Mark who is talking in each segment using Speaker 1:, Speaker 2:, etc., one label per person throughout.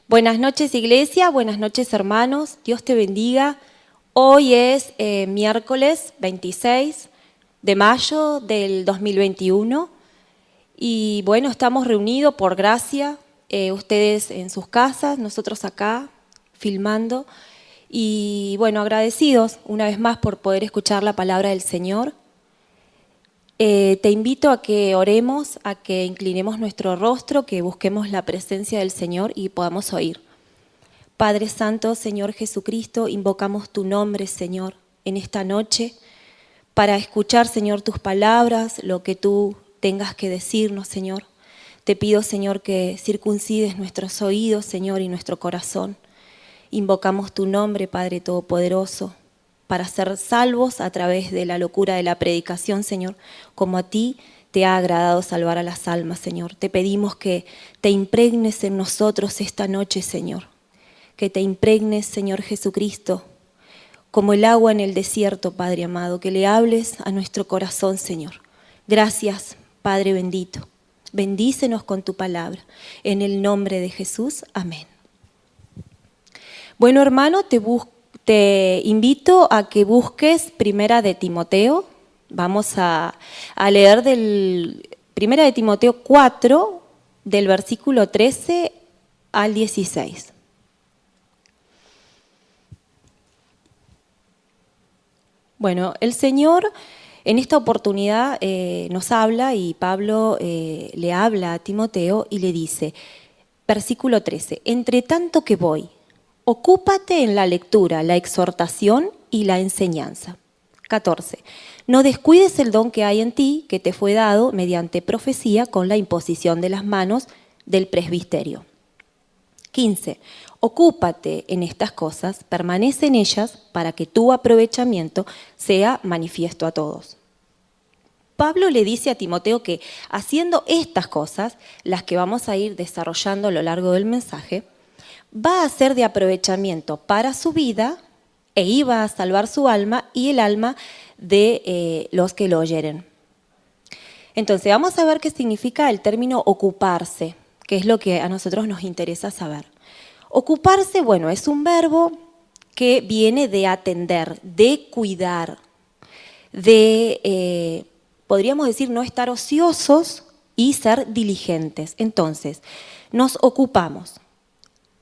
Speaker 1: Buenas noches, iglesia, buenas noches, hermanos. Dios te bendiga. Hoy es miércoles 26 de mayo del 2021 y bueno, estamos reunidos por gracia, ustedes en sus casas, nosotros acá filmando y bueno, agradecidos una vez más por poder escuchar la palabra del Señor. Te invito a que oremos, a que inclinemos nuestro rostro, que busquemos la presencia del Señor y podamos oír. Padre Santo, Señor Jesucristo, invocamos tu nombre, Señor, en esta noche para escuchar, Señor, tus palabras, lo que tú tengas que decirnos, Señor. Te pido, Señor, que circuncides nuestros oídos, Señor, y nuestro corazón. Invocamos tu nombre, Padre Todopoderoso, para ser salvos a través de la locura de la predicación, Señor, como a ti te ha agradado salvar a las almas, Señor. Te pedimos que te impregnes en nosotros esta noche, Señor. Que te impregnes, Señor Jesucristo, como el agua en el desierto, Padre amado, que le hables a nuestro corazón, Señor. Gracias, Padre bendito. Bendícenos con tu palabra. En el nombre de Jesús, amén. Bueno, hermano, te invito a que busques Primera de Timoteo. Vamos a leer del Primera de Timoteo 4, del versículo 13 al 16. Bueno, el Señor en esta oportunidad nos habla y Pablo le habla a Timoteo y le dice, versículo 13, entre tanto que voy, ocúpate en la lectura, la exhortación y la enseñanza. 14. No descuides el don que hay en ti, que te fue dado mediante profecía con la imposición de las manos del presbiterio. 15. Ocúpate en estas cosas, permanece en ellas para que tu aprovechamiento sea manifiesto a todos. Pablo le dice a Timoteo que haciendo estas cosas, las que vamos a ir desarrollando a lo largo del mensaje, va a ser de aprovechamiento para su vida e iba a salvar su alma y el alma de los que lo oyeren. Entonces vamos a ver qué significa el término ocuparse, que es lo que a nosotros nos interesa saber. Ocuparse, bueno, es un verbo que viene de atender, de cuidar, de, podríamos decir, no estar ociosos y ser diligentes. Entonces, nos ocupamos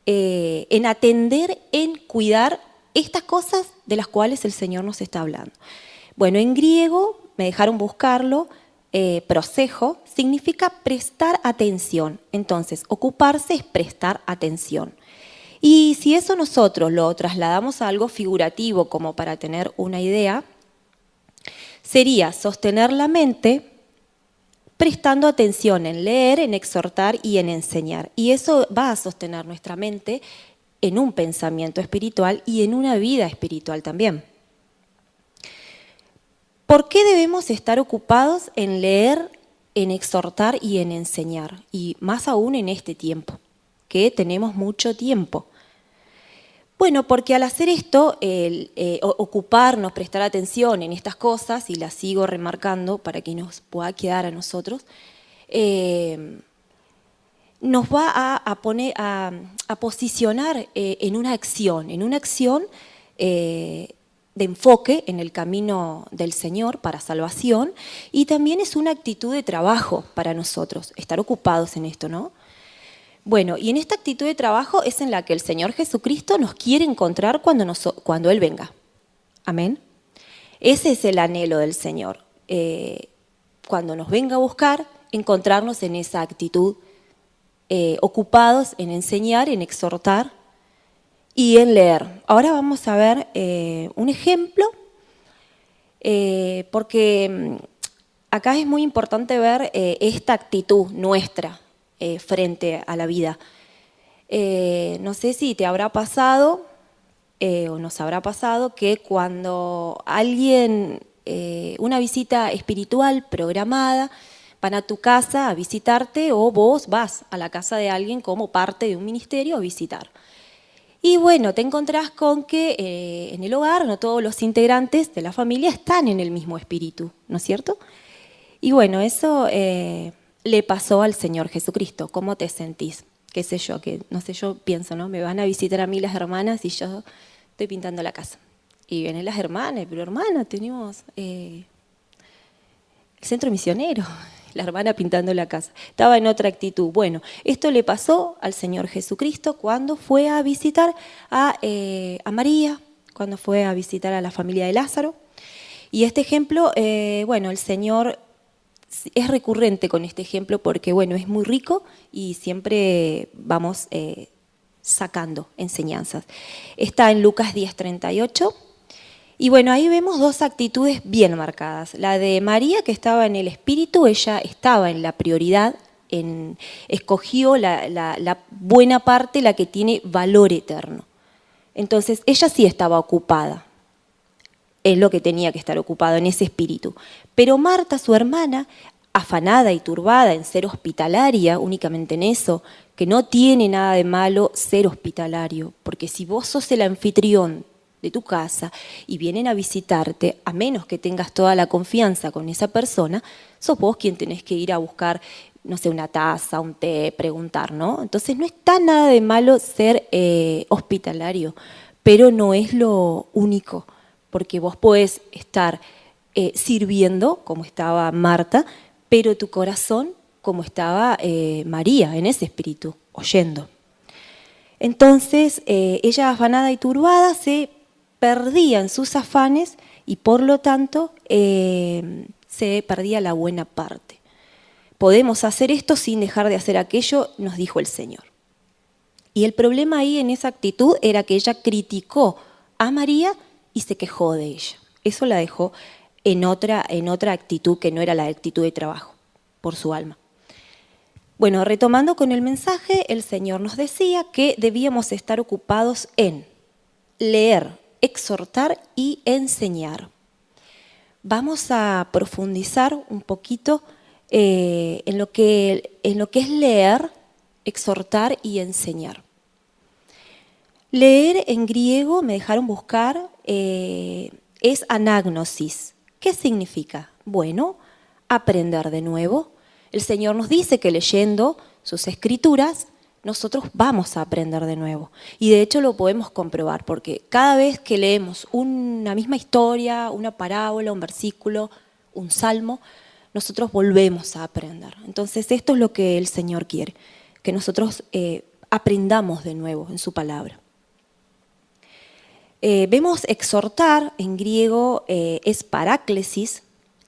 Speaker 1: en atender, en cuidar estas cosas de las cuales el Señor nos está hablando. Bueno, en griego, me dejaron buscarlo, prosejo, significa prestar atención. Entonces, ocuparse es prestar atención. Y si eso nosotros lo trasladamos a algo figurativo como para tener una idea, sería sostener la mente prestando atención en leer, en exhortar y en enseñar. Y eso va a sostener nuestra mente en un pensamiento espiritual y en una vida espiritual también. ¿Por qué debemos estar ocupados en leer, en exhortar y en enseñar? Y más aún en este tiempo, que tenemos mucho tiempo. Bueno, porque al hacer esto, ocuparnos, prestar atención en estas cosas, y las sigo remarcando para que nos pueda quedar a nosotros, nos va a poner, a posicionar en una acción de enfoque en el camino del Señor para salvación, y también es una actitud de trabajo para nosotros, estar ocupados en esto, ¿no? Bueno, y en esta actitud de trabajo es en la que el Señor Jesucristo nos quiere encontrar cuando Él venga. Amén. Ese es el anhelo del Señor. Cuando nos venga a buscar, encontrarnos en esa actitud, ocupados en enseñar, en exhortar y en leer. Ahora vamos a ver un ejemplo, porque acá es muy importante ver esta actitud nuestra frente a la vida. No sé si te habrá pasado o nos habrá pasado que cuando alguien, una visita espiritual programada, van a tu casa a visitarte o vos vas a la casa de alguien como parte de un ministerio a visitar. Y bueno, te encontrás con que en el hogar no todos los integrantes de la familia están en el mismo espíritu, ¿no es cierto? Y bueno, eso le pasó al Señor Jesucristo. ¿Cómo te sentís? qué sé yo, que no sé, yo pienso, ¿no? Me van a visitar a mí las hermanas y yo estoy pintando la casa. Y vienen las hermanas, pero hermana, tenemos el centro misionero, la hermana pintando la casa. Estaba en otra actitud. Bueno, esto le pasó al Señor Jesucristo cuando fue a visitar a María, cuando fue a visitar a la familia de Lázaro. Y este ejemplo, bueno, el Señor es recurrente con este ejemplo porque, bueno, es muy rico y siempre vamos sacando enseñanzas. Está en Lucas 10:38 y, bueno, ahí vemos dos actitudes bien marcadas. La de María, que estaba en el Espíritu, ella estaba en la prioridad, escogió la buena parte, la que tiene valor eterno. Entonces, ella sí estaba ocupada. Es lo que tenía que estar ocupado en ese espíritu. Pero Marta, su hermana, afanada y turbada en ser hospitalaria, únicamente en eso, que no tiene nada de malo ser hospitalario, porque si vos sos el anfitrión de tu casa y vienen a visitarte, a menos que tengas toda la confianza con esa persona, sos vos quien tenés que ir a buscar, no sé, una taza, un té, preguntar, ¿no? Entonces no está nada de malo ser hospitalario, pero no es lo único, porque vos podés estar sirviendo, como estaba Marta, pero tu corazón, como estaba María, en ese espíritu, oyendo. Entonces, ella afanada y turbada se perdía en sus afanes y por lo tanto se perdía la buena parte. Podemos hacer esto sin dejar de hacer aquello, nos dijo el Señor. Y el problema ahí en esa actitud era que ella criticó a María y se quejó de ella. Eso la dejó en otra actitud que no era la actitud de trabajo por su alma. Bueno, retomando con el mensaje, el Señor nos decía que debíamos estar ocupados en leer, exhortar y enseñar. Vamos a profundizar un poquito en lo que es leer, exhortar y enseñar. Leer en griego, me dejaron buscar, es anagnosis. ¿Qué significa? Bueno, aprender de nuevo. El Señor nos dice que leyendo sus escrituras, nosotros vamos a aprender de nuevo. Y de hecho lo podemos comprobar, porque cada vez que leemos una misma historia, una parábola, un versículo, un salmo, nosotros volvemos a aprender. Entonces esto es lo que el Señor quiere, que nosotros aprendamos de nuevo en su palabra. Vemos exhortar, en griego es paráclesis,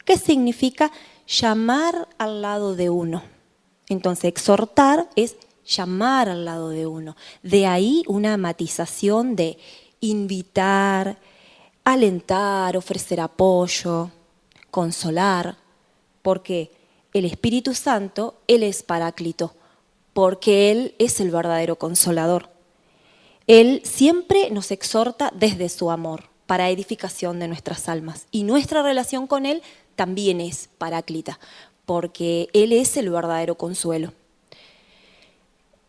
Speaker 1: que significa llamar al lado de uno. Entonces, exhortar es llamar al lado de uno. De ahí una matización de invitar, alentar, ofrecer apoyo, consolar, porque el Espíritu Santo, Él es paráclito, porque Él es el verdadero consolador. Él siempre nos exhorta desde su amor, para edificación de nuestras almas. Y nuestra relación con Él también es paráclita, porque Él es el verdadero consuelo.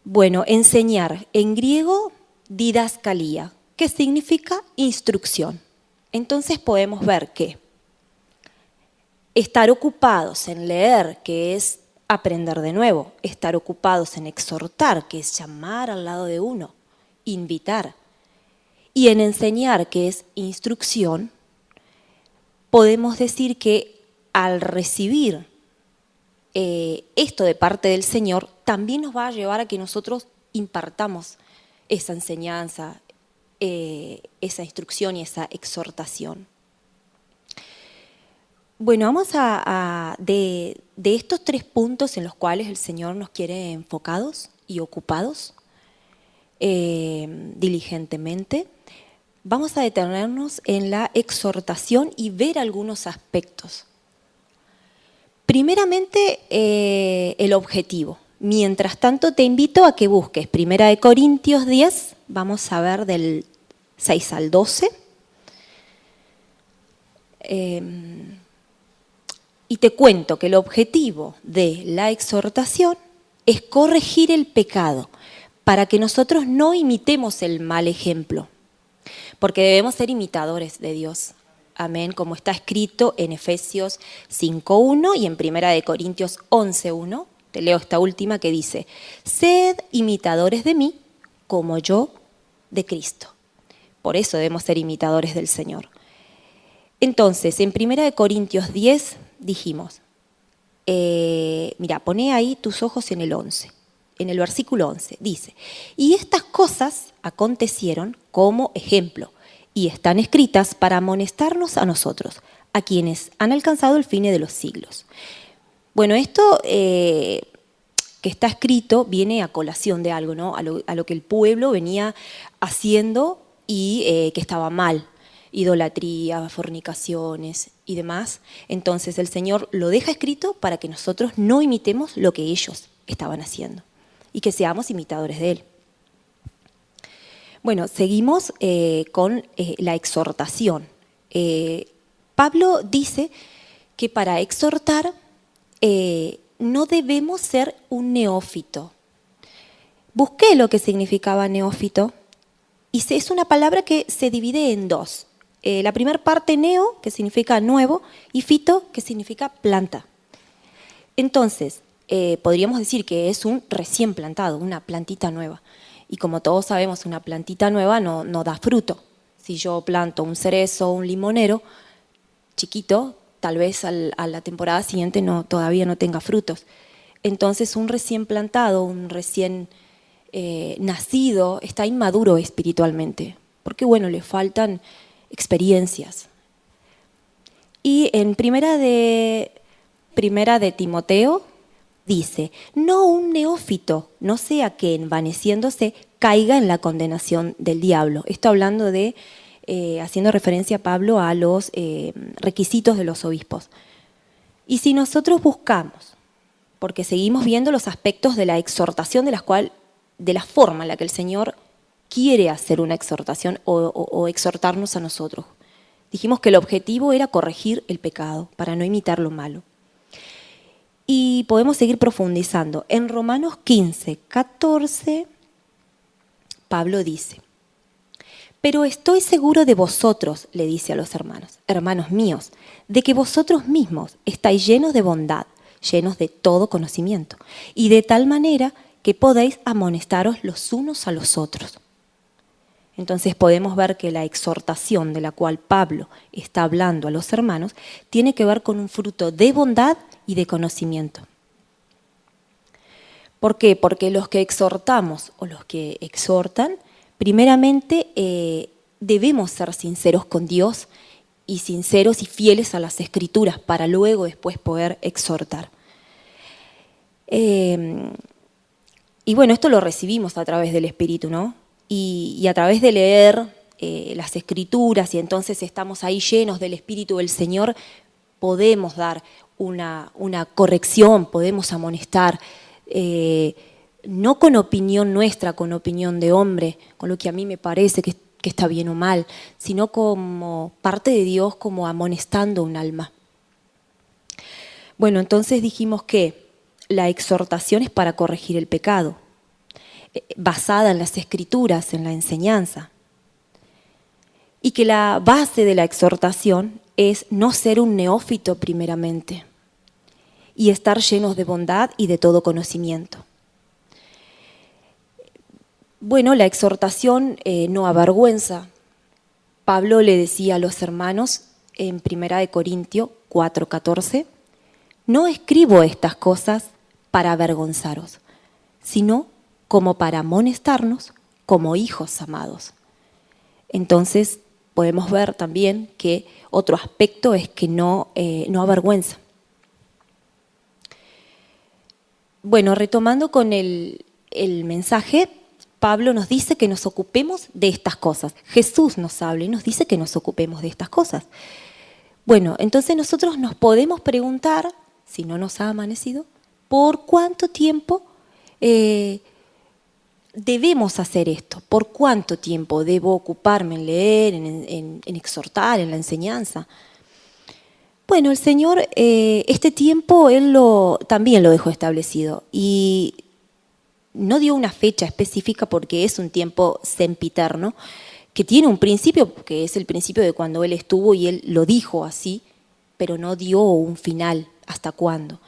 Speaker 1: Bueno, enseñar, en griego, didascalía, que significa instrucción. Entonces podemos ver que estar ocupados en leer, que es aprender de nuevo, estar ocupados en exhortar, que es llamar al lado de uno, invitar, y en enseñar, que es instrucción, podemos decir que al recibir esto de parte del Señor, también nos va a llevar a que nosotros impartamos esa enseñanza, esa instrucción y esa exhortación. Bueno, vamos de estos 3 puntos en los cuales el Señor nos quiere enfocados y ocupados, diligentemente, vamos a detenernos en la exhortación y ver algunos aspectos. Primeramente, el objetivo. Mientras tanto, te invito a que busques 1 Corintios 10, vamos a ver del 6 al 12. Y te cuento que el objetivo de la exhortación es corregir el pecado, para que nosotros no imitemos el mal ejemplo, porque debemos ser imitadores de Dios. Amén, como está escrito en Efesios 5:1 y en 1 Corintios 11:1, te leo esta última que dice, sed imitadores de mí como yo de Cristo. Por eso debemos ser imitadores del Señor. Entonces, en 1 Corintios 10 dijimos, mira, poné ahí tus ojos en el 11, en el versículo 11, dice, y estas cosas acontecieron como ejemplo y están escritas para amonestarnos a nosotros, a quienes han alcanzado el fin de los siglos. Bueno, esto que está escrito viene a colación de algo, ¿no? A lo que el pueblo venía haciendo y que estaba mal. Idolatría, fornicaciones y demás. Entonces el Señor lo deja escrito para que nosotros no imitemos lo que ellos estaban haciendo y que seamos imitadores de Él. Bueno, seguimos con la exhortación. Pablo dice que para exhortar no debemos ser un neófito. Busqué lo que significaba neófito y es una palabra que se divide en dos. La primera parte, neo, que significa nuevo, y fito, que significa planta. Entonces, podríamos decir que es un recién plantado, una plantita nueva. Y como todos sabemos, una plantita nueva no da fruto. Si yo planto un cerezo o un limonero chiquito, tal vez a la temporada siguiente todavía no tenga frutos. Entonces, un recién plantado, un recién nacido, está inmaduro espiritualmente, porque bueno, le faltan experiencias. Y en primera de Timoteo dice, no un neófito, no sea que envaneciéndose caiga en la condenación del diablo. Esto hablando de, haciendo referencia a Pablo a los requisitos de los obispos. Y si nosotros buscamos, porque seguimos viendo los aspectos de la exhortación de la forma en la que el Señor quiere hacer una exhortación o exhortarnos a nosotros. Dijimos que el objetivo era corregir el pecado, para no imitar lo malo. Y podemos seguir profundizando. En Romanos 15, 14, Pablo dice, pero estoy seguro de vosotros, le dice a los hermanos, hermanos míos, de que vosotros mismos estáis llenos de bondad, llenos de todo conocimiento, y de tal manera que podéis amonestaros los unos a los otros. Entonces podemos ver que la exhortación de la cual Pablo está hablando a los hermanos tiene que ver con un fruto de bondad y de conocimiento. ¿Por qué? Porque los que exhortamos o los que exhortan, primeramente debemos ser sinceros con Dios y sinceros y fieles a las Escrituras para luego después poder exhortar. Y bueno, esto lo recibimos a través del Espíritu, ¿no? Y a través de leer las Escrituras, y entonces estamos ahí llenos del Espíritu del Señor, podemos dar una corrección, podemos amonestar, no con opinión nuestra, con opinión de hombre, con lo que a mí me parece que está bien o mal, sino como parte de Dios, como amonestando un alma. Bueno, entonces dijimos que la exhortación es para corregir el pecado, basada en las Escrituras, en la enseñanza. Y que la base de la exhortación es no ser un neófito primeramente y estar llenos de bondad y de todo conocimiento. Bueno, la exhortación no avergüenza. Pablo le decía a los hermanos en 1 Corintios 4:14, no escribo estas cosas para avergonzaros, sino como para amonestarnos como hijos amados. Entonces podemos ver también que otro aspecto es que no avergüenza. Bueno, retomando con el mensaje, Pablo nos dice que nos ocupemos de estas cosas. Jesús nos habla y nos dice que nos ocupemos de estas cosas. Bueno, entonces nosotros nos podemos preguntar, si no nos ha amanecido, ¿por cuánto tiempo debemos hacer esto? ¿Por cuánto tiempo debo ocuparme en leer, en exhortar, en la enseñanza? Bueno, el Señor, este tiempo, Él también lo dejó establecido y no dio una fecha específica porque es un tiempo sempiterno, que tiene un principio, que es el principio de cuando Él estuvo y Él lo dijo así, pero no dio un final hasta cuándo.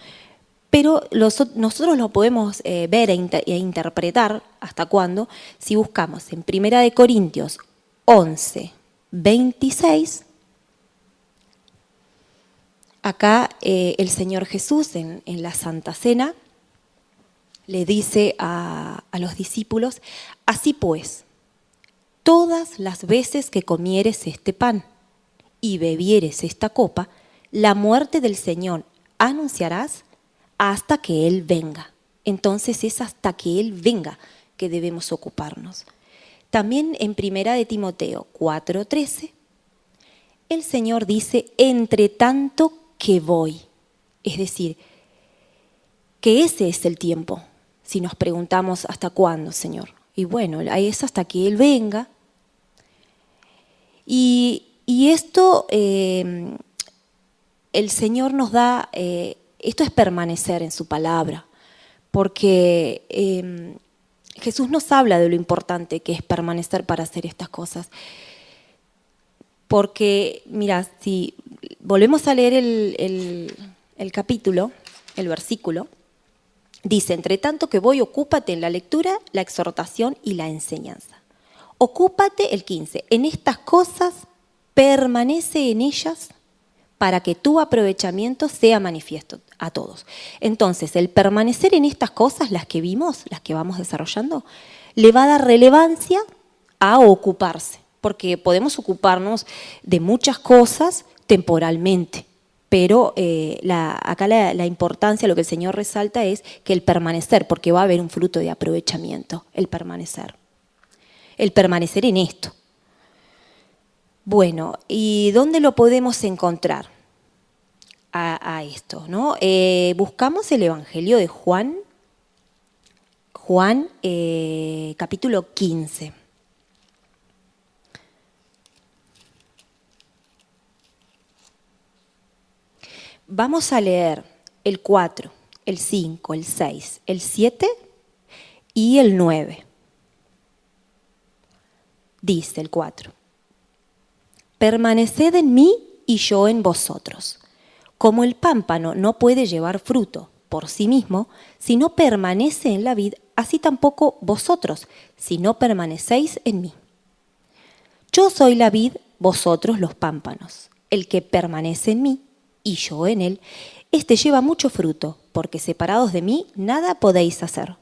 Speaker 1: Pero nosotros lo podemos ver e interpretar, ¿hasta cuándo? Si buscamos en 1 Corintios 11, 26, acá el Señor Jesús en la Santa Cena le dice a los discípulos: así pues, todas las veces que comieres este pan y bebieres esta copa, la muerte del Señor anunciarás hasta que Él venga. Entonces es hasta que Él venga que debemos ocuparnos. También en 1 Timoteo 4:13, el Señor dice: entre tanto que voy. Es decir, que ese es el tiempo. Si nos preguntamos, ¿hasta cuándo, Señor? Y bueno, es hasta que Él venga. Y esto, el Señor nos da, esto es permanecer en su palabra, porque Jesús nos habla de lo importante que es permanecer para hacer estas cosas. Porque, mira, si volvemos a leer el capítulo, el versículo, dice: entre tanto que voy, ocúpate en la lectura, la exhortación y la enseñanza. Ocúpate, el 15, en estas cosas, permanece en ellas para que tu aprovechamiento sea manifiesto a todos. Entonces, el permanecer en estas cosas, las que vimos, las que vamos desarrollando, le va a dar relevancia a ocuparse, porque podemos ocuparnos de muchas cosas temporalmente, pero acá la importancia, lo que el Señor resalta es que el permanecer, porque va a haber un fruto de aprovechamiento, el permanecer en esto. Bueno, ¿y dónde lo podemos encontrar a esto, ¿no? Buscamos el Evangelio de Juan, capítulo 15. Vamos a leer el 4, el 5, el 6, el 7 y el 9. Dice el 4: permaneced en mí y yo en vosotros. Como el pámpano no puede llevar fruto por sí mismo si no permanece en la vid, así tampoco vosotros si no permanecéis en mí. Yo soy la vid, vosotros los pámpanos. El que permanece en mí y yo en él, éste lleva mucho fruto, porque separados de mí nada podéis hacer.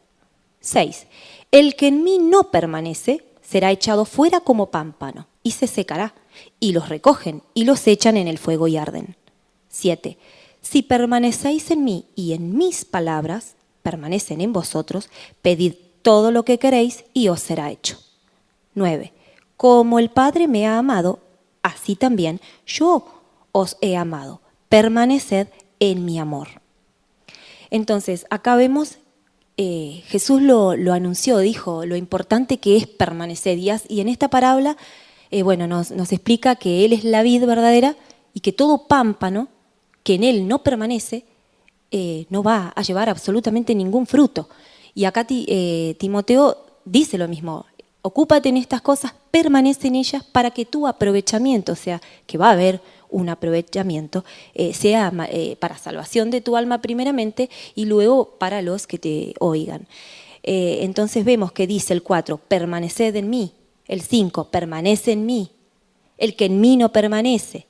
Speaker 1: 6. El que en mí no permanece será echado fuera como pámpano y se secará, y los recogen y los echan en el fuego y arden. 7. Si permanecéis en mí y en mis palabras permanecen en vosotros, pedid todo lo que queréis y os será hecho. 9. Como el Padre me ha amado, así también yo os he amado. Permaneced en mi amor. Entonces, acá vemos, Jesús lo anunció, dijo lo importante que es permanecer. Y en esta parábola, nos explica que Él es la vid verdadera y que todo pámpano que en Él no permanece, no va a llevar absolutamente ningún fruto. Y acá Timoteo dice lo mismo: ocúpate en estas cosas, permanece en ellas para que tu aprovechamiento, o sea, que va a haber un aprovechamiento, sea para salvación de tu alma primeramente y luego para los que te oigan. Entonces vemos que dice el 4, permaneced en mí. El 5, permanece en mí. El que en mí no permanece.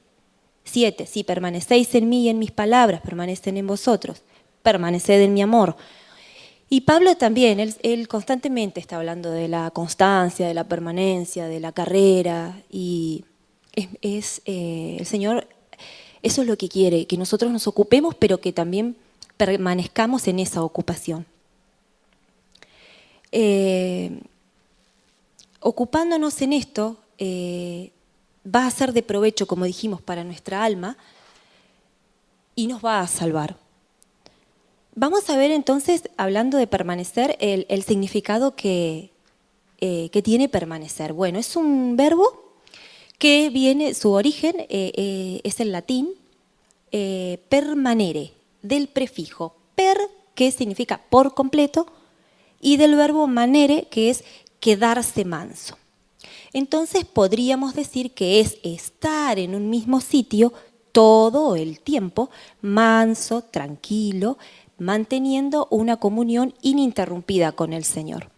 Speaker 1: 7, si permanecéis en mí y en mis palabras, permanecen en vosotros. Permaneced en mi amor. Y Pablo también, él constantemente está hablando de la constancia, de la permanencia, de la carrera, y el Señor, eso es lo que quiere, que nosotros nos ocupemos, pero que también permanezcamos en esa ocupación. Ocupándonos en esto, va a ser de provecho, como dijimos, para nuestra alma y nos va a salvar. Vamos a ver entonces, hablando de permanecer, el significado que tiene permanecer. Bueno, es un verbo que viene, su origen es el latín permanere, del prefijo per, que significa por completo, y del verbo manere, que es quedarse manso. Entonces podríamos decir que es estar en un mismo sitio todo el tiempo, manso, tranquilo, manteniendo una comunión ininterrumpida con el Señor.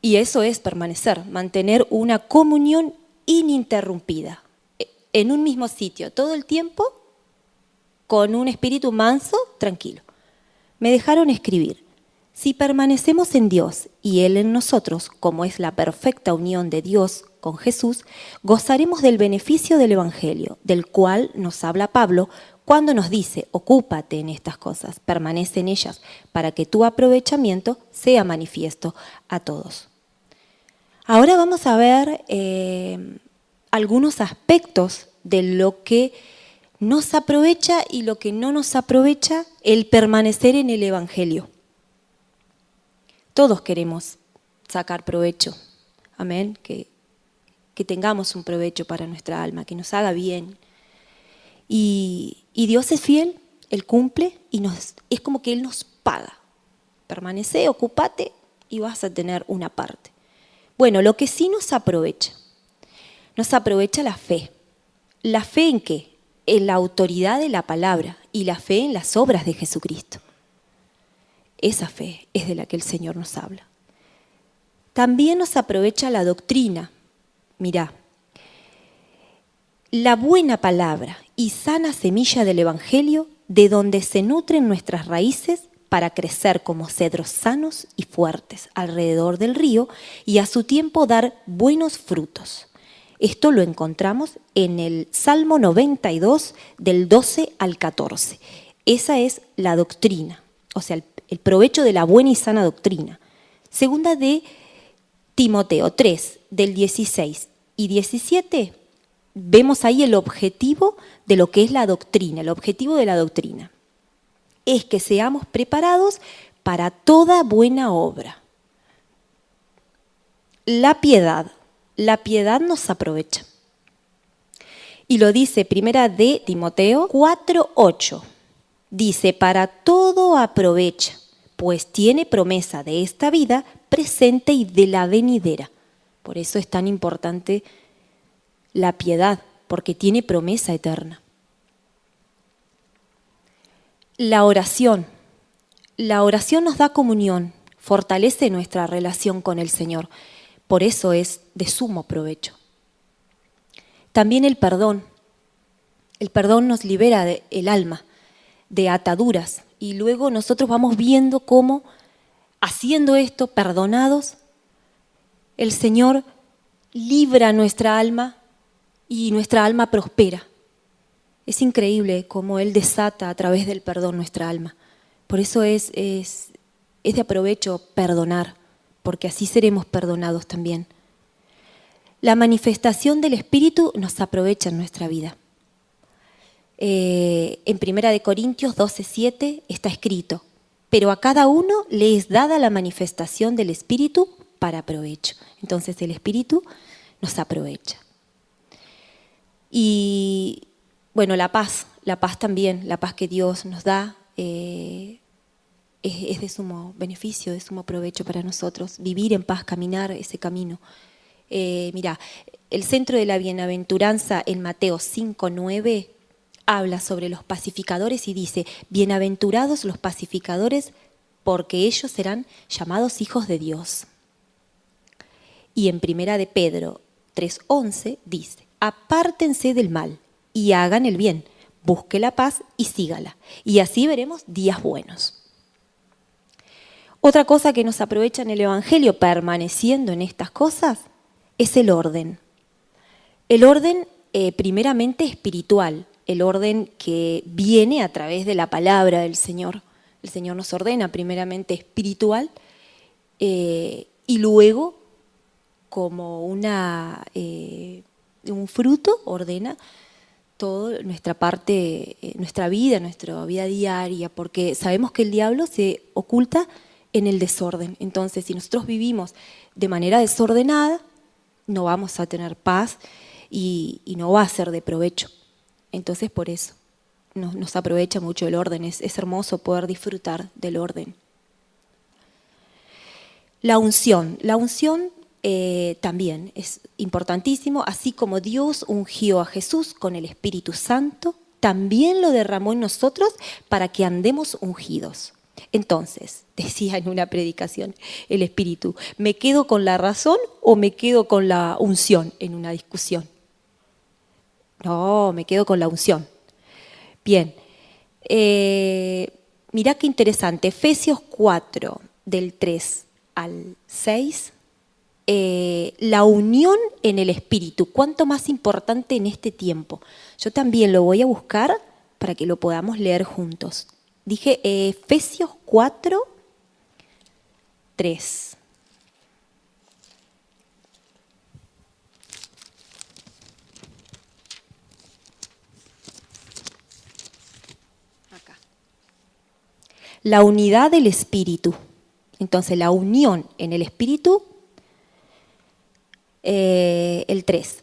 Speaker 1: Y eso es permanecer, mantener una comunión ininterrumpida, en un mismo sitio, todo el tiempo, con un espíritu manso, tranquilo. Me dejaron escribir: si permanecemos en Dios y Él en nosotros, como es la perfecta unión de Dios con Jesús, gozaremos del beneficio del Evangelio, del cual nos habla Pablo cuando nos dice: ocúpate en estas cosas, permanece en ellas, para que tu aprovechamiento sea manifiesto a todos. Ahora vamos a ver algunos aspectos de lo que nos aprovecha y lo que no nos aprovecha el permanecer en el Evangelio. Todos queremos sacar provecho, amén, que tengamos un provecho para nuestra alma, que nos haga bien. Y Dios es fiel, Él cumple y es como que Él nos paga. Permanece, ocúpate y vas a tener una parte. Bueno, lo que sí nos aprovecha la fe. ¿La fe en qué? En la autoridad de la palabra y la fe en las obras de Jesucristo. Esa fe es de la que el Señor nos habla. También nos aprovecha la doctrina. Mirá, la buena palabra y sana semilla del Evangelio, de donde se nutren nuestras raíces para crecer como cedros sanos y fuertes alrededor del río y a su tiempo dar buenos frutos. Esto lo encontramos en el Salmo 92, del 12 al 14. Esa es la doctrina, o sea, el provecho de la buena y sana doctrina. Segunda de Timoteo 3, del 16 y 17, vemos ahí el objetivo de lo que es la doctrina. El objetivo de la doctrina es que seamos preparados para toda buena obra. La piedad nos aprovecha. Y lo dice primera de Timoteo 4:8. Dice: para todo aprovecha, pues tiene promesa de esta vida presente y de la venidera. Por eso es tan importante la piedad, porque tiene promesa eterna. La oración nos da comunión, fortalece nuestra relación con el Señor. Por eso es de sumo provecho. También el perdón nos libera el alma de ataduras y luego nosotros vamos viendo cómo, haciendo esto, perdonados, el Señor libra nuestra alma y nuestra alma prospera. Es increíble cómo Él desata a través del perdón nuestra alma. Por eso es de aprovecho perdonar, porque así seremos perdonados también. La manifestación del Espíritu nos aprovecha en nuestra vida. En 1 Corintios 12:7 está escrito: pero a cada uno le es dada la manifestación del Espíritu para provecho. Entonces el Espíritu nos aprovecha. Y bueno, la paz también, la paz que Dios nos da, es de sumo beneficio, de sumo provecho para nosotros. Vivir en paz, caminar ese camino. Mirá, el centro de la bienaventuranza en Mateo 5:9 habla sobre los pacificadores y dice: bienaventurados los pacificadores, porque ellos serán llamados hijos de Dios. Y en 1 de Pedro 3:11 dice: apártense del mal y hagan el bien, busque la paz y sígala, y así veremos días buenos. Otra cosa que nos aprovecha en el Evangelio, permaneciendo en estas cosas, es el orden. El orden primeramente espiritual, el orden que viene a través de la palabra del Señor. El Señor nos ordena primeramente espiritual y luego como un fruto ordena toda nuestra parte, nuestra vida diaria, porque sabemos que el diablo se oculta en el desorden. Entonces, si nosotros vivimos de manera desordenada, no vamos a tener paz y no va a ser de provecho. Entonces, por eso nos aprovecha mucho el orden. Es hermoso poder disfrutar del orden. La unción también es importantísimo. Así como Dios ungió a Jesús con el Espíritu Santo, también lo derramó en nosotros para que andemos ungidos. Entonces, decía en una predicación el Espíritu, ¿me quedo con la razón o me quedo con la unción en una discusión? No, me quedo con la unción. Bien, mirá qué interesante, Efesios 4, del 3 al 6, la unión en el Espíritu, cuánto más importante en este tiempo. Yo también lo voy a buscar para que lo podamos leer juntos. Dije Efesios 4, 3. Acá. La unidad del Espíritu. Entonces, la unión en el Espíritu, el 3.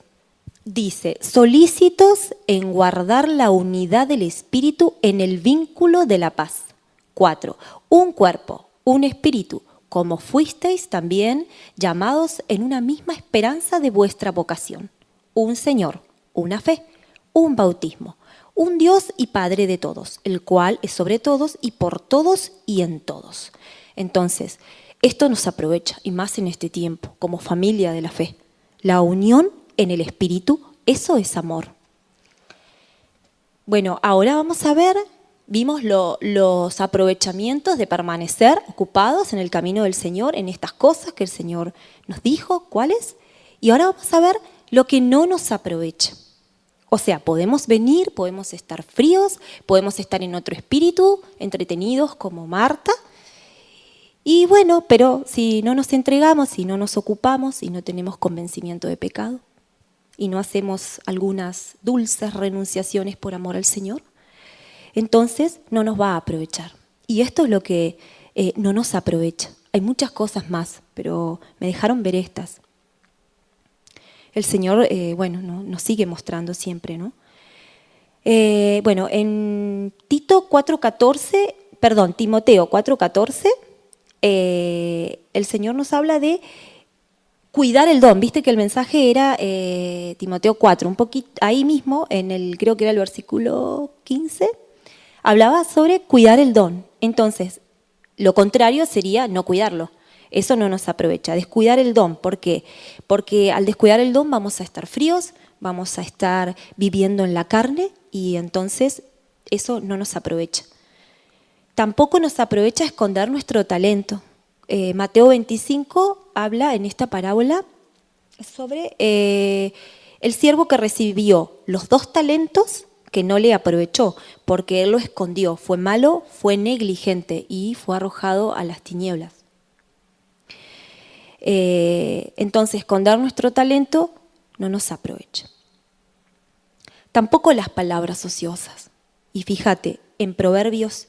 Speaker 1: Dice, solícitos en guardar la unidad del Espíritu en el vínculo de la paz. 4. Un cuerpo, un espíritu, como fuisteis también llamados en una misma esperanza de vuestra vocación. Un Señor, una fe, un bautismo, un Dios y Padre de todos, el cual es sobre todos y por todos y en todos. Entonces, esto nos aprovecha, y más en este tiempo, como familia de la fe. La unión en el Espíritu, eso es amor. Bueno, ahora vamos a ver, vimos los aprovechamientos de permanecer ocupados en el camino del Señor, en estas cosas que el Señor nos dijo, ¿cuáles? Y ahora vamos a ver lo que no nos aprovecha. O sea, podemos venir, podemos estar fríos, podemos estar en otro espíritu, entretenidos como Marta. Y bueno, pero si no nos entregamos, si no nos ocupamos, si no tenemos convencimiento de pecado, y no hacemos algunas dulces renunciaciones por amor al Señor, entonces no nos va a aprovechar. Y esto es lo que no nos aprovecha. Hay muchas cosas más, pero me dejaron ver estas. El Señor, nos sigue mostrando siempre, ¿no? En Timoteo 4:14, el Señor nos habla de cuidar el don. Viste que el mensaje era Timoteo 4, un poquito ahí mismo, creo que era el versículo 15, hablaba sobre cuidar el don. Entonces, lo contrario sería no cuidarlo. Eso no nos aprovecha. Descuidar el don. ¿Por qué? Porque al descuidar el don vamos a estar fríos, vamos a estar viviendo en la carne y entonces eso no nos aprovecha. Tampoco nos aprovecha esconder nuestro talento. Mateo 25 habla en esta parábola sobre el siervo que recibió los 2 talentos que no le aprovechó porque él lo escondió. Fue malo, fue negligente y fue arrojado a las tinieblas. Entonces, esconder nuestro talento no nos aprovecha. Tampoco las palabras ociosas. Y fíjate, en Proverbios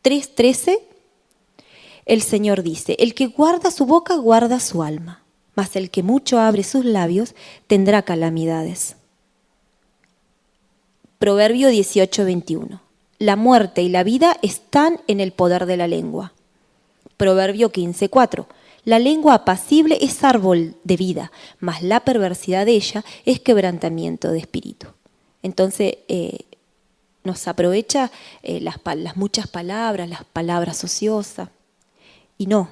Speaker 1: 3:13, el Señor dice, el que guarda su boca guarda su alma, mas el que mucho abre sus labios tendrá calamidades. Proverbio 18:21, la muerte y la vida están en el poder de la lengua. Proverbio 15:4, la lengua apacible es árbol de vida, mas la perversidad de ella es quebrantamiento de espíritu. Entonces, nos aprovecha las muchas palabras, las palabras ociosas. Y no,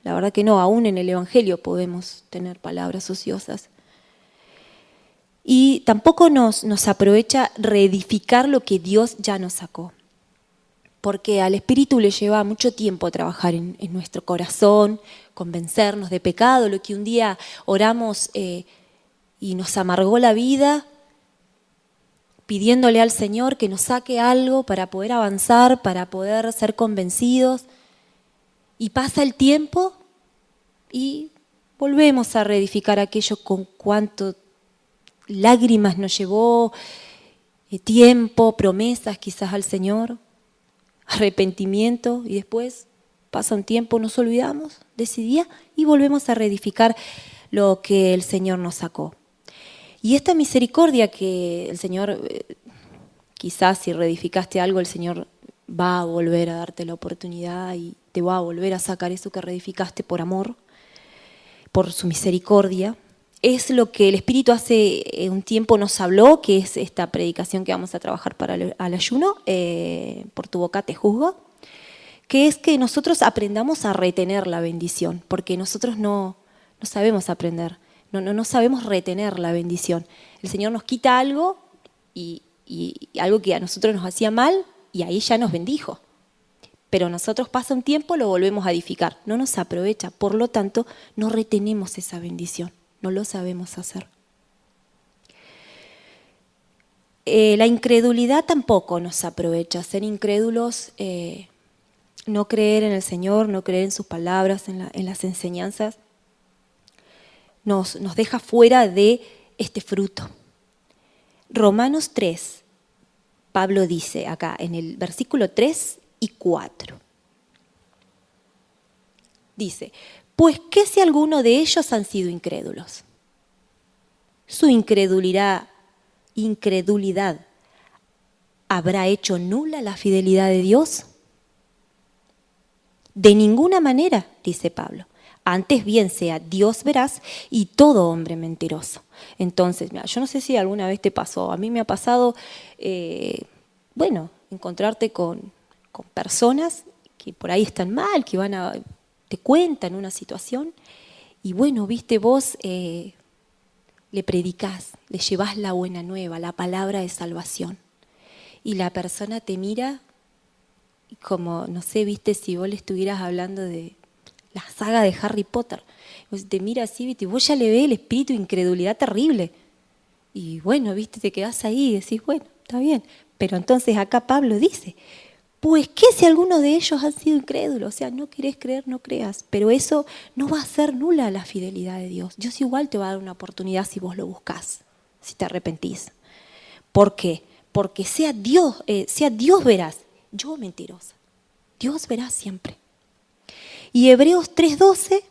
Speaker 1: la verdad que no, aún en el Evangelio podemos tener palabras ociosas. Y tampoco nos aprovecha reedificar lo que Dios ya nos sacó. Porque al Espíritu le lleva mucho tiempo trabajar en nuestro corazón, convencernos de pecado, lo que un día oramos y nos amargó la vida, pidiéndole al Señor que nos saque algo para poder avanzar, para poder ser convencidos. Y pasa el tiempo y volvemos a reedificar aquello con cuánto lágrimas nos llevó, tiempo, promesas quizás al Señor, arrepentimiento, y después pasa un tiempo, nos olvidamos de ese día y volvemos a reedificar lo que el Señor nos sacó. Y esta misericordia que el Señor, quizás si reedificaste algo, el Señor va a volver a darte la oportunidad y te va a volver a sacar eso que reedificaste por amor, por su misericordia. es lo que el Espíritu hace un tiempo nos habló, que es esta predicación que vamos a trabajar para el ayuno, por tu boca te juzgo, que es que nosotros aprendamos a retener la bendición, porque nosotros no sabemos aprender, no sabemos retener la bendición. El Señor nos quita algo y algo que a nosotros nos hacía mal y ahí ya nos bendijo. Pero nosotros pasa un tiempo, lo volvemos a edificar, no nos aprovecha, por lo tanto no retenemos esa bendición, no lo sabemos hacer. La incredulidad tampoco nos aprovecha, ser incrédulos, no creer en el Señor, no creer en sus palabras, en las enseñanzas, nos deja fuera de este fruto. Romanos 3, Pablo dice acá en el versículo 3 y 4. Dice, pues ¿qué si alguno de ellos han sido incrédulos? Su incredulidad ¿habrá hecho nula la fidelidad de Dios? De ninguna manera, dice Pablo. Antes bien sea Dios veraz y todo hombre mentiroso. Entonces, mira, yo no sé si alguna vez te pasó, a mí me ha pasado, encontrarte con personas que por ahí están mal, que te cuentan una situación y bueno, viste, vos le predicás, le llevás la buena nueva, la palabra de salvación y la persona te mira como, no sé, viste, si vos le estuvieras hablando de la saga de Harry Potter, pues te mira así, viste, y vos ya le ves el espíritu de incredulidad terrible y bueno, viste, te quedás ahí y decís, bueno, está bien, pero entonces acá Pablo dice, pues ¿qué si alguno de ellos han sido incrédulos? O sea, no querés creer, no creas, pero eso no va a ser nula la fidelidad de Dios. Dios igual te va a dar una oportunidad si vos lo buscás, si te arrepentís. ¿Por qué? Porque sea Dios veraz, yo mentirosa, Dios verá siempre. Y Hebreos 3:12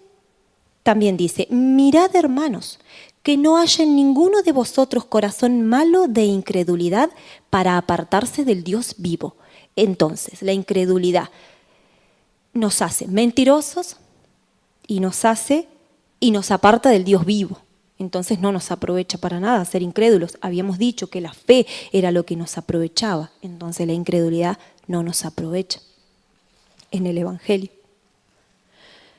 Speaker 1: también dice, mirad hermanos, que no haya en ninguno de vosotros corazón malo de incredulidad para apartarse del Dios vivo. Entonces, la incredulidad nos hace mentirosos y nos aparta del Dios vivo. Entonces no nos aprovecha para nada ser incrédulos. Habíamos dicho que la fe era lo que nos aprovechaba. Entonces la incredulidad no nos aprovecha en el Evangelio.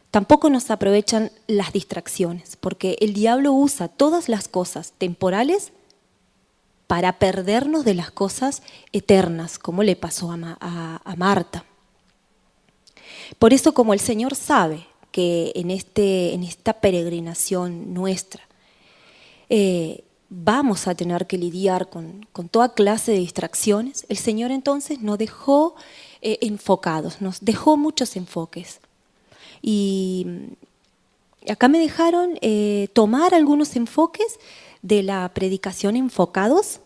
Speaker 1: Tampoco nos aprovechan las distracciones, porque el diablo usa todas las cosas temporales para perdernos de las cosas eternas, como le pasó a Marta. Por eso, como el Señor sabe que en esta peregrinación nuestra vamos a tener que lidiar con toda clase de distracciones, el Señor entonces nos dejó enfocados, nos dejó muchos enfoques. Y acá me dejaron tomar algunos enfoques de la predicación enfocados.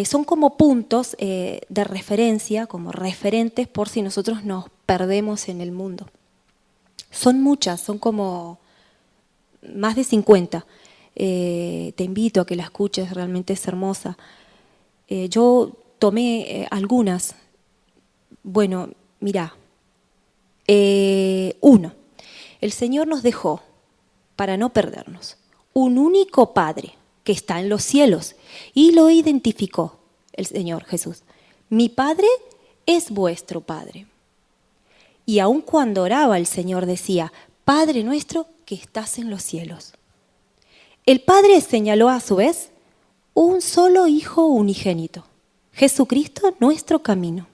Speaker 1: Son como puntos de referencia, como referentes por si nosotros nos perdemos en el mundo. Son muchas, son como más de 50. Te invito a que la escuches, realmente es hermosa. Yo tomé algunas. Bueno, mirá. 1. El Señor nos dejó, para no perdernos, un único Padre que está en los cielos y lo identificó el Señor Jesús. Mi Padre es vuestro Padre. Y aun cuando oraba el Señor decía, Padre nuestro que estás en los cielos. El Padre señaló a su vez un solo Hijo unigénito, Jesucristo nuestro camino.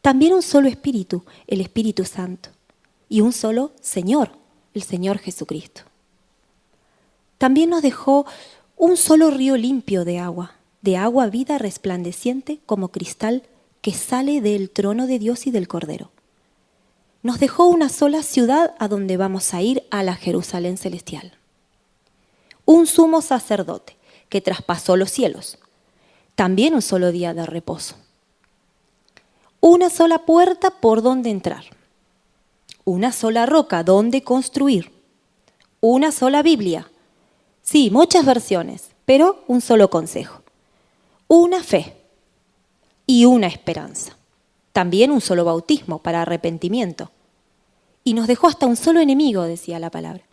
Speaker 1: También un solo Espíritu, el Espíritu Santo, y un solo Señor, el Señor Jesucristo. También nos dejó un solo río limpio de agua vida resplandeciente como cristal que sale del trono de Dios y del Cordero. Nos dejó una sola ciudad a donde vamos a ir, a la Jerusalén celestial. Un sumo sacerdote que traspasó los cielos. También un solo día de reposo. Una sola puerta por donde entrar, una sola roca donde construir, una sola Biblia, sí, muchas versiones, pero un solo consejo, una fe y una esperanza, también un solo bautismo para arrepentimiento, y nos dejó hasta un solo enemigo, decía la palabra.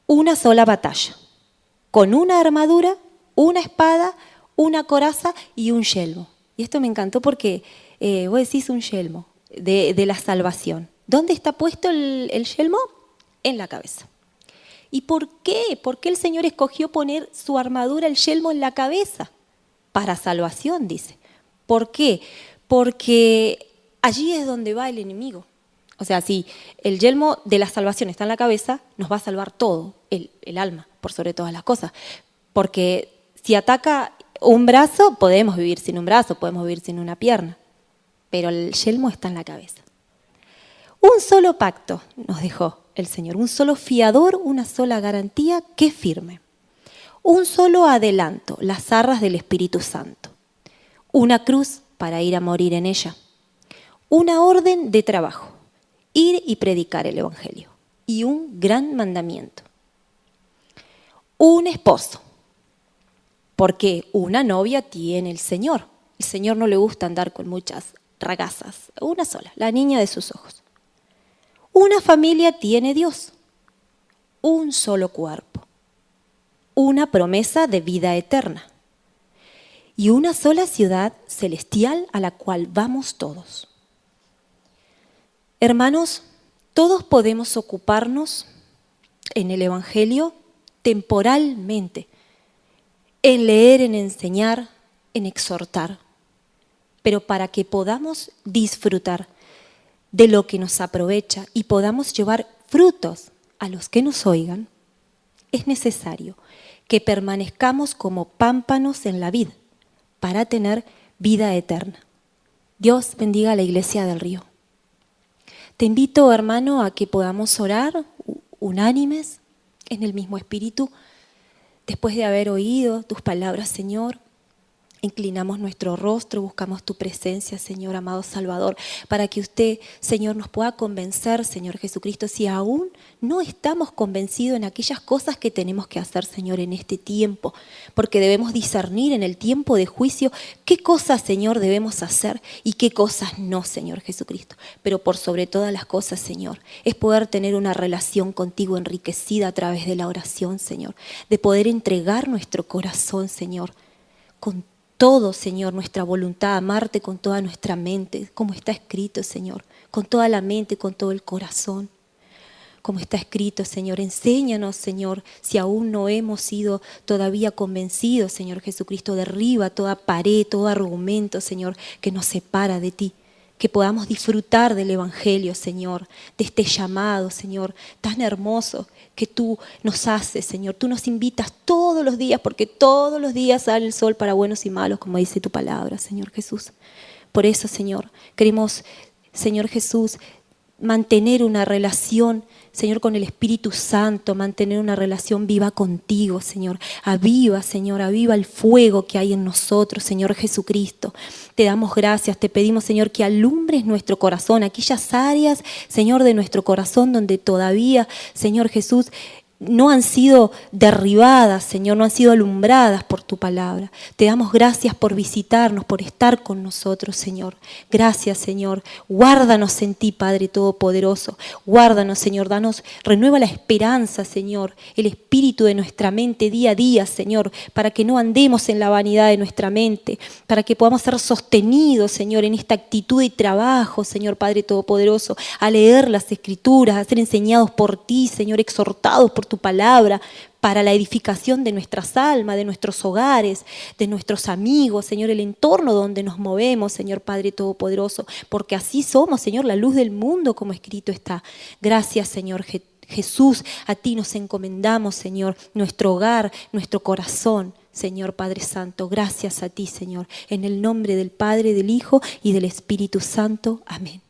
Speaker 1: una sola batalla, con una armadura, una espada, una coraza y un yelmo. Y esto me encantó porque vos decís un yelmo de la salvación. ¿Dónde está puesto el yelmo? En la cabeza. ¿Y por qué? ¿Por qué el Señor escogió poner su armadura, el yelmo, en la cabeza? Para salvación, dice. ¿Por qué? Porque allí es donde va el enemigo. O sea, si el yelmo de la salvación está en la cabeza, nos va a salvar todo, el alma, por sobre todas las cosas. Porque si ataca un brazo, podemos vivir sin un brazo, podemos vivir sin una pierna. Pero el yelmo está en la cabeza. Un solo pacto nos dejó el Señor, un solo fiador, una sola garantía que firme. Un solo adelanto, las arras del Espíritu Santo. Una cruz para ir a morir en ella. Una orden de trabajo, ir y predicar el Evangelio. Y un gran mandamiento. Un esposo, porque una novia tiene el Señor. El Señor no le gusta andar con muchas ragazas, una sola, la niña de sus ojos. Una familia tiene Dios, un solo cuerpo, una promesa de vida eterna y una sola ciudad celestial a la cual vamos todos. Hermanos, todos podemos ocuparnos en el Evangelio temporalmente, en leer, en enseñar, en exhortar, pero para que podamos disfrutar de lo que nos aprovecha y podamos llevar frutos a los que nos oigan, es necesario que permanezcamos como pámpanos en la vid para tener vida eterna. Dios bendiga a la Iglesia del Río. Te invito, hermano, a que podamos orar unánimes en el mismo espíritu. Después de haber oído tus palabras, Señor, inclinamos nuestro rostro, buscamos tu presencia, Señor, amado Salvador, para que usted, Señor, nos pueda convencer, Señor Jesucristo, si aún no estamos convencidos en aquellas cosas que tenemos que hacer, Señor, en este tiempo, porque debemos discernir en el tiempo de juicio qué cosas, Señor, debemos hacer y qué cosas no, Señor Jesucristo. Pero por sobre todas las cosas, Señor, es poder tener una relación contigo enriquecida a través de la oración, Señor, de poder entregar nuestro corazón, Señor, con todo, Señor, nuestra voluntad, amarte con toda nuestra mente, como está escrito, Señor, con toda la mente, con todo el corazón, como está escrito, Señor. Enséñanos, Señor, si aún no hemos sido todavía convencidos, Señor Jesucristo, derriba toda pared, todo argumento, Señor, que nos separa de ti. Que podamos disfrutar del Evangelio, Señor, de este llamado, Señor, tan hermoso que tú nos haces, Señor. Tú nos invitas todos los días, porque todos los días sale el sol para buenos y malos, como dice tu palabra, Señor Jesús. Por eso, Señor, queremos, Señor Jesús, mantener una relación, Señor, con el Espíritu Santo, mantener una relación viva contigo, Señor. Aviva, Señor, aviva el fuego que hay en nosotros, Señor Jesucristo. Te damos gracias, te pedimos, Señor, que alumbres nuestro corazón, aquellas áreas, Señor, de nuestro corazón donde todavía, Señor Jesús, no han sido derribadas, Señor, no han sido alumbradas por tu palabra. Te damos gracias por visitarnos, por estar con nosotros, Señor. Gracias, Señor. Guárdanos en ti, Padre Todopoderoso. Guárdanos, Señor. Renueva la esperanza, Señor, el espíritu de nuestra mente día a día, Señor, para que no andemos en la vanidad de nuestra mente, para que podamos ser sostenidos, Señor, en esta actitud y trabajo, Señor Padre Todopoderoso, a leer las Escrituras, a ser enseñados por ti, Señor, exhortados por tu palabra, para la edificación de nuestras almas, de nuestros hogares, de nuestros amigos, Señor, el entorno donde nos movemos, Señor Padre Todopoderoso, porque así somos, Señor, la luz del mundo, como escrito está. Gracias, Señor Jesús, a ti nos encomendamos, Señor, nuestro hogar, nuestro corazón, Señor Padre Santo. Gracias a ti, Señor, en el nombre del Padre, del Hijo y del Espíritu Santo. Amén.